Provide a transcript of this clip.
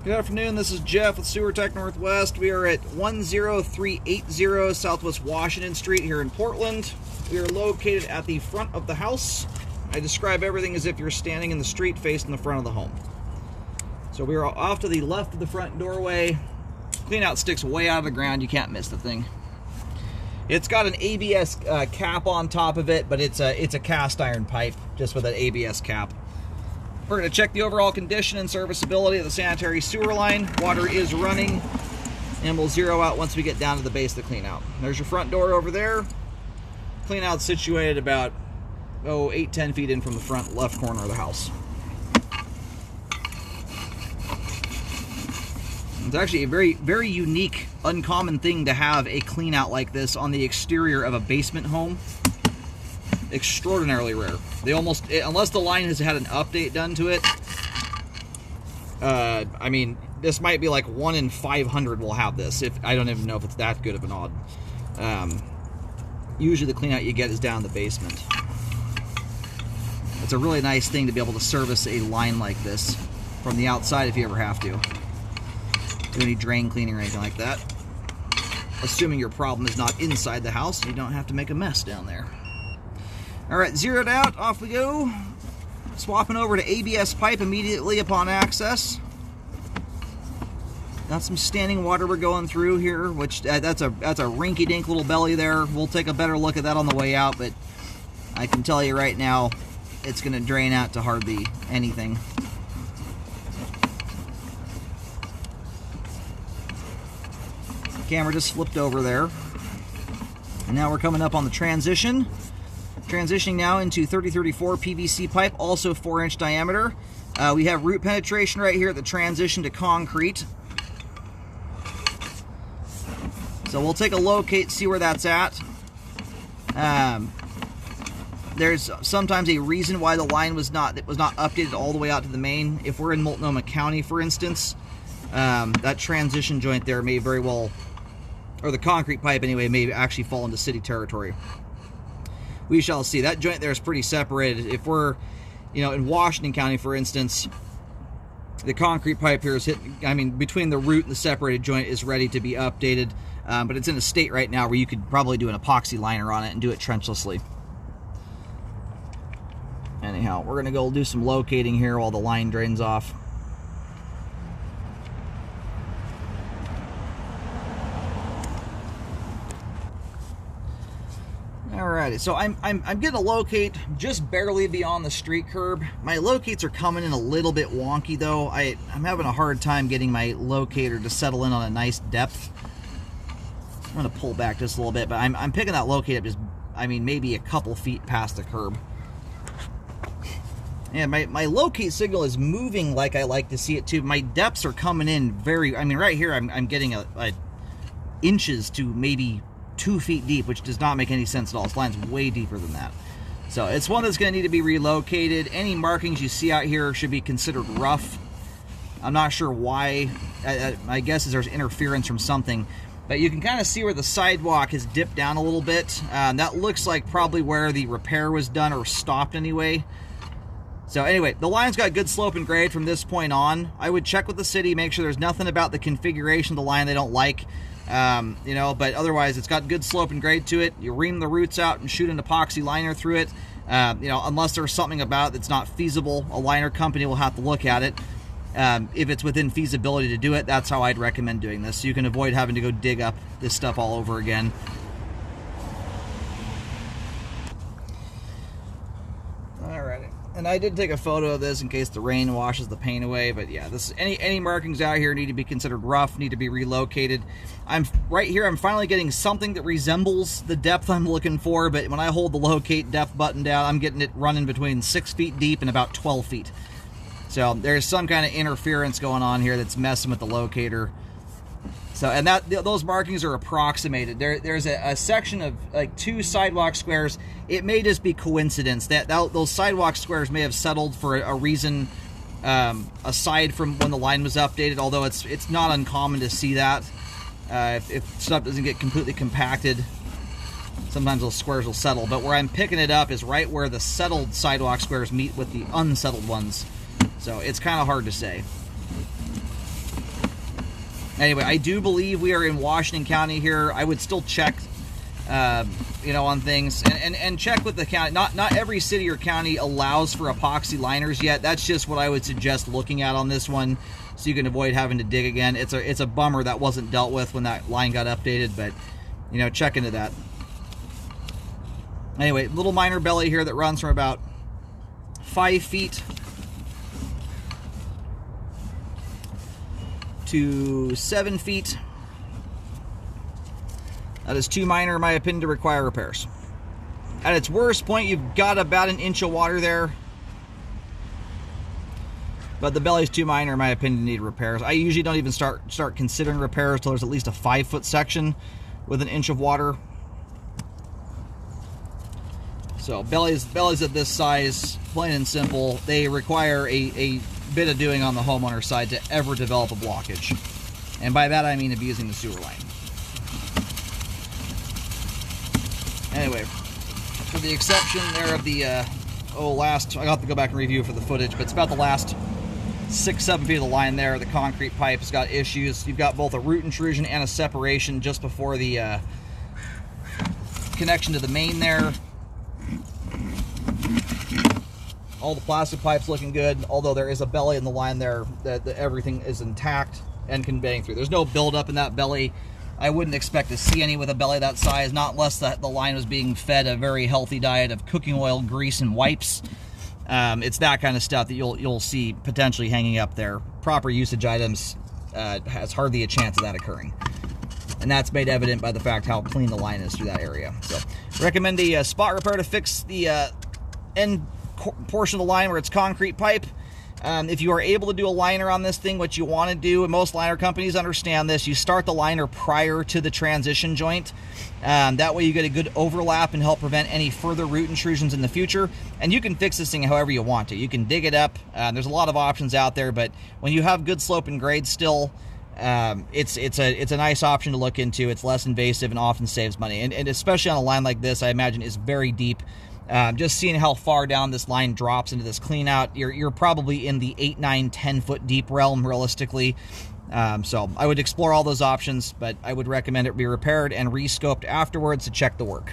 Good afternoon, this is Jeff with Sewer Tech Northwest. We are at 10380 Southwest Washington Street here in Portland. We are located at the front of the house. I describe everything as if you're standing in the street facing the front of the home. So we are off to the left of the front doorway. Clean out sticks way out of the ground, you can't miss the thing. It's got an ABS cap on top of it, but it's a cast iron pipe just with an ABS cap. We're going to check the overall condition and serviceability of the sanitary sewer line. Water is running, and we'll zero out once we get down to the base of the clean out. There's your front door over there. Clean out situated about 8-10 feet in from the front left corner of the house. It's actually a very unique, uncommon thing to have a clean out like this on the exterior of a basement home. Extraordinarily rare. They almost, unless the line has had an update done to it, I mean, this might be like 1 in 500 will have this. If I don't even know if it's that good of an odd. Usually the clean out you get is down in the basement. It's a really nice thing to be able to service a line like this from the outside if you ever have to. Do any drain cleaning or anything like that. Assuming your problem is not inside the house, you don't have to make a mess down there. Alright, zeroed out, off we go. Swapping over to ABS pipe immediately upon access. Got some standing water we're going through here, which that's a rinky-dink little belly there. We'll take a better look at that on the way out, but I can tell you right now, it's going to drain out to hardly anything. Camera just flipped over there. And now we're coming up on the transition. Transitioning now into 3034 PVC pipe, also 4-inch diameter. We have root penetration right here at the transition to concrete. So we'll take a locate, see where that's at. There's sometimes a reason why the line was not updated all the way out to the main. If we're in Multnomah County, for instance, that transition joint there may very well, or the concrete pipe anyway, may actually fall into city territory. We shall see. That joint there is pretty separated. If we're, in Washington County, for instance, the concrete pipe here is hitting, between the root and the separated joint is ready to be updated. But it's in a state right now where you could probably do an epoxy liner on it and do it trenchlessly. Anyhow, we're going to go do some locating here while the line drains off. Alrighty, so I'm getting a locate just barely beyond the street curb. My locates are coming in a little bit wonky though. I'm having a hard time getting my locator to settle in on a nice depth. I'm going to pull back just a little bit, but I'm picking that locate up just, maybe a couple feet past the curb. And my locate signal is moving like I like to see it too. My depths are coming in very, right here I'm getting a inches to maybe 2 feet deep, which does not make any sense at all. This line's way deeper than that. So it's one that's going to need to be relocated. Any markings you see out here should be considered rough. I'm not sure why. My guess is there's interference from something. But you can kind of see where the sidewalk has dipped down a little bit. That looks like probably where the repair was done or stopped anyway. So anyway, the line's got good slope and grade from this point on. I would check with the city, make sure there's nothing about the configuration of the line they don't like. But otherwise it's got good slope and grade to it. You ream the roots out and shoot an epoxy liner through it. Unless there's something about it that's not feasible, a liner company will have to look at it. If it's within feasibility to do it, that's how I'd recommend doing this. So you can avoid having to go dig up this stuff all over again. Alrighty. And I did take a photo of this in case the rain washes the paint away, but yeah, this any markings out here need to be considered rough, need to be relocated. I'm right here, I'm finally getting something that resembles the depth I'm looking for, but when I hold the locate depth button down, I'm getting it running between 6 feet deep and about 12 feet. So there's some kind of interference going on here that's messing with the locator. So, and those markings are approximated. There's a section of like 2 sidewalk squares. It may just be coincidence that those sidewalk squares may have settled for a reason aside from when the line was updated. Although it's not uncommon to see that if stuff doesn't get completely compacted, sometimes those squares will settle. But where I'm picking it up is right where the settled sidewalk squares meet with the unsettled ones. So it's kind of hard to say. Anyway, I do believe we are in Washington County here. I would still check, you know, on things and check with the county. Not every city or county allows for epoxy liners yet. That's just what I would suggest looking at on this one, so you can avoid having to dig again. It's a bummer that wasn't dealt with when that line got updated, but you know, check into that. Anyway, little minor belly here that runs from about 5 feet to 7 feet. That is too minor, in my opinion, to require repairs. At its worst point, you've got about an inch of water there. But the belly's too minor, in my opinion, to need repairs. I usually don't even start considering repairs until there's at least a 5-foot section with an inch of water. So bellies of this size, plain and simple, they require a bit of doing on the homeowner side to ever develop a blockage. And by that I mean abusing the sewer line. Anyway, for the exception there of the, last, I'll have to go back and review for the footage, but it's about the last 6-7 feet of the line there. The concrete pipe has got issues. You've got both a root intrusion and a separation just before the connection to the main there. All the plastic pipe's looking good, although there is a belly in the line there that everything is intact and conveying through. There's no buildup in that belly. I wouldn't expect to see any with a belly that size, not unless the line was being fed a very healthy diet of cooking oil, grease, and wipes. It's that kind of stuff that you'll see potentially hanging up there. Proper usage items has hardly a chance of that occurring. And that's made evident by the fact how clean the line is through that area. So, recommend a spot repair to fix the end portion of the line where it's concrete pipe. If you are able to do a liner on this thing, what you want to do, and most liner companies understand this, you start the liner prior to the transition joint. That way you get a good overlap and help prevent any further root intrusions in the future. And you can fix this thing however you want to. You can dig it up. There's a lot of options out there, but when you have good slope and grade still, it's a nice option to look into. It's less invasive and often saves money. And especially on a line like this, I imagine is very deep. Just seeing how far down this line drops into this clean out, you're probably in the 8, 9, 10 foot deep realm realistically. So I would explore all those options, but I would recommend it be repaired and re-scoped afterwards to check the work.